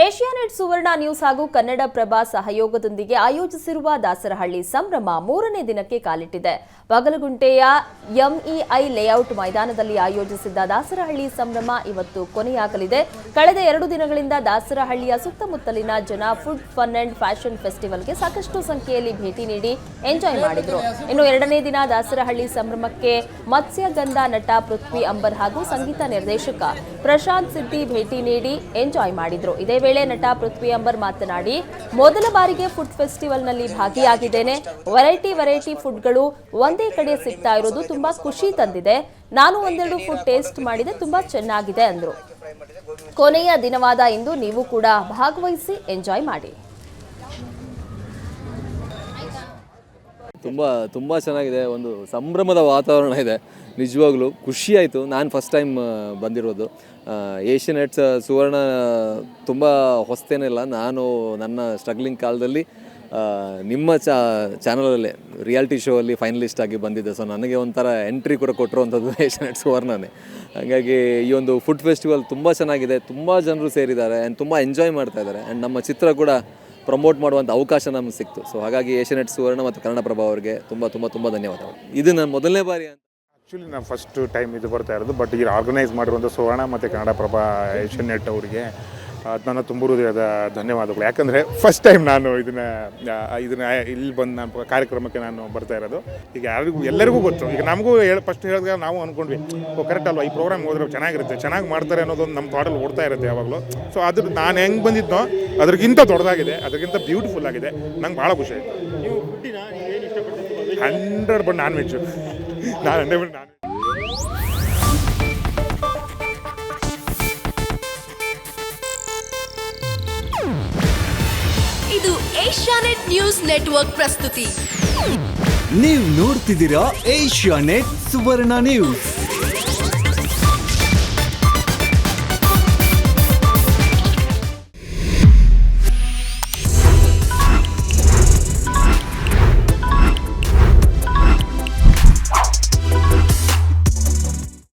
Asianet ಸುವರ್ಣ news ಹಾಗೂ ಕನ್ನಡಪ್ರಭ ಸಹಯೋಗದೊಂದಿಗೆ ಆಯೋಜಿಸಿರುವ ದಾಸರಹಳ್ಳಿ ಸಂಭ್ರಮ 3ನೇ ದಿನಕ್ಕೆ ಕಾಲಿಟ್ಟಿದೆ. ಬಾಗಲಗುಂಟೆಯ ಎಂಇಐ ಲೇಔಟ್ ಮೈದಾನದಲ್ಲಿ ಆಯೋಜಿಸಿದ್ದ ದಾಸರಹಳ್ಳಿ ಸಂಭ್ರಮ ಇವತ್ತು ಕೊನೆಯಾಗಲಿದೆ. ಕಳೆದ 2 ದಿನಗಳಿಂದ ದಾಸರಹಳ್ಳಿಯ ಸುತ್ತಮುತ್ತಲಿನ ಜನ ಫುಡ್, ಫನ್ ಅಂಡ್ ಫ್ಯಾಷನ್ ಫೆಸ್ಟಿವಲ್ಗೆ ಸಾಕಷ್ಟು ಸಂಖ್ಯೆಯಲ್ಲಿ ಭೇಟಿ ನೀಡಿ ಎಂಜಾಯ್ ಮಾಡಿದ್ರು. ಇನ್ನು 2ನೇ ದಿನ ದಾಸರಹಳ್ಳಿ ಸಂಭ್ರಮಕ್ಕೆ ಮತ್ಸ್ಯಗಂಧ ನಟ ಪೃಥ್ವಿ ಅಂಬರ್ ಹಾಗೂ ಸಂಗೀತ ನಿರ್ದೇಶಕ ಪ್ರಶಾಂತ್ ಸಿದ್ದಿ ಭೇಟಿ ನೀಡಿ ಎಂಜಾಯ್ ಮಾಡಿದ್ರು. ಇದೇ ವೇಳೆ ನಟ ಪೃಥ್ವಿ ಅಂಬರ್ ಮಾತನಾಡಿ, ಮೊದಲ ಬಾರಿಗೆ ಫುಡ್ ಫೆಸ್ಟಿವಲ್ನಲ್ಲಿ ಭಾಗಿಯಾಗಿದ್ದೇನೆ. ವೆರೈಟಿ ಫುಡ್ಗಳು ಒಂದೇ ಕಡೆ ಸಿಗ್ತಾ ಇರೋದು ತುಂಬಾ ಖುಷಿ ತಂದಿದೆ. ನಾನು ಒಂದೆರಡು ಫುಡ್ ಟೇಸ್ಟ್ ಮಾಡಿದೆ, ತುಂಬಾ ಚೆನ್ನಾಗಿದೆ ಅಂದ್ರು. ಕೊನೆಯ ದಿನವಾದ ಇಂದು ನೀವು ಕೂಡ ಭಾಗವಹಿಸಿ ಎಂಜಾಯ್ ಮಾಡಿ. ತುಂಬ ಚೆನ್ನಾಗಿದೆ. ಒಂದು ಸಂಭ್ರಮದ ವಾತಾವರಣ ಇದೆ. ನಿಜವಾಗ್ಲೂ ಖುಷಿ ಆಯಿತು. ನಾನು ಫಸ್ಟ್ ಟೈಮ್ ಬಂದಿರೋದು. ಏಷ್ಯಾನೆಟ್ಸ್ ಸುವರ್ಣ ತುಂಬ ಹೊಸತೇನಿಲ್ಲ. ನಾನು ನನ್ನ ಸ್ಟ್ರಗ್ಲಿಂಗ್ ಕಾಲದಲ್ಲಿ ನಿಮ್ಮ ಚಾನಲಲ್ಲೇ ರಿಯಾಲಿಟಿ ಶೋ ಅಲ್ಲಿ ಫೈನಲಿಸ್ಟ್ ಆಗಿ ಬಂದಿದ್ದೆ. ಸೊ ನನಗೆ ಒಂಥರ ಎಂಟ್ರಿ ಕೂಡ ಕೊಟ್ಟಿರುವಂಥದ್ದು ಏಷ್ಯಾನೆಟ್ ಸುವರ್ಣನೇ. ಹಾಗಾಗಿ ಈ ಒಂದು ಫುಡ್ ಫೆಸ್ಟಿವಲ್ ತುಂಬ ಚೆನ್ನಾಗಿದೆ. ತುಂಬ ಜನರು ಸೇರಿದ್ದಾರೆ ಆ್ಯಂಡ್ ತುಂಬ ಎಂಜಾಯ್ ಮಾಡ್ತಾ ಇದ್ದಾರೆ. ಆ್ಯಂಡ್ ನಮ್ಮ ಚಿತ್ರ ಕೂಡ ಪ್ರಮೋಟ್ ಮಾಡುವಂಥ ಅವಕಾಶ ನಮಗೆ ಸಿಕ್ತು. ಸೊ ಹಾಗಾಗಿ ಏಷ್ಯಾನೆಟ್ ಸುವರ್ಣ ಮತ್ತು ಕನ್ನಡಪ್ರಭ ಅವರಿಗೆ ತುಂಬ ಧನ್ಯವಾದಗಳು. ಇದು ನನ್ನ ಮೊದಲನೇ ಬಾರಿ ಅಂತ. ಆ್ಯಕ್ಚುಲಿ ನಾನು ಫಸ್ಟ್ ಟೈಮ್ ಇದು ಬರ್ತಾ ಇರೋದು. ಬಟ್ ಈಗ ಆರ್ಗನೈಸ್ ಮಾಡಿರುವಂಥ ಸುವರ್ಣ ಮತ್ತು ಕನ್ನಡಪ್ರಭ ಏಷ್ಯಾನೆಟ್ ಅವರಿಗೆ ನನ್ನ ತುಂಬ ಹೃದಯದ ಧನ್ಯವಾದಗಳು. ಯಾಕಂದರೆ ಫಸ್ಟ್ ಟೈಮ್ ನಾನು ಇದನ್ನು ಇಲ್ಲಿ ಬಂದು ನಾನು ಕಾರ್ಯಕ್ರಮಕ್ಕೆ ನಾನು ಬರ್ತಾ ಇರೋದು. ಈಗ ಎಲ್ಲರಿಗೂ ಗೊತ್ತು. ಈಗ ನಮಗೂ ಫಸ್ಟ್ ಹೇಳಿದಾಗ ನಾವು ಅಂದ್ಕೊಂಡ್ವಿ, ಕರೆಕ್ಟ್ ಅಲ್ವಾ, ಈ ಪ್ರೋಗ್ರಾಮ್ ಹೋದ್ರೆ ಚೆನ್ನಾಗಿರುತ್ತೆ, ಚೆನ್ನಾಗಿ ಮಾಡ್ತಾರೆ ಅನ್ನೋದೊಂದು ನಮ್ಮ ಥಾಟಲ್ಲಿ ಓಡ್ತಾ ಇರುತ್ತೆ ಯಾವಾಗಲೂ. ಸೊ ಅದ್ರ ನಾನು ಹೆಂಗೆ ಬಂದಿದ್ದೋ ಅದಕ್ಕಿಂತ ದೊಡ್ಡದಾಗಿದೆ, ಅದಕ್ಕಿಂತ ಬ್ಯೂಟಿಫುಲ್ ಆಗಿದೆ. ನಂಗೆ ಭಾಳ ಖುಷಿ ಆಯಿತು. 100% ನಾನ್ ವೆಜ್ಜು. ನಾನು 100% ನಾನ್ ಇದು ಏಷ್ಯಾನೆಟ್ ನ್ಯೂಸ್ ನೆಟ್ವರ್ಕ್ ಪ್ರಸ್ತುತಿ. ನೀವು ನೋಡ್ತಿದ್ದೀರಾ ಏಷ್ಯಾನೆಟ್ ಸುವರ್ಣ ನ್ಯೂಸ್.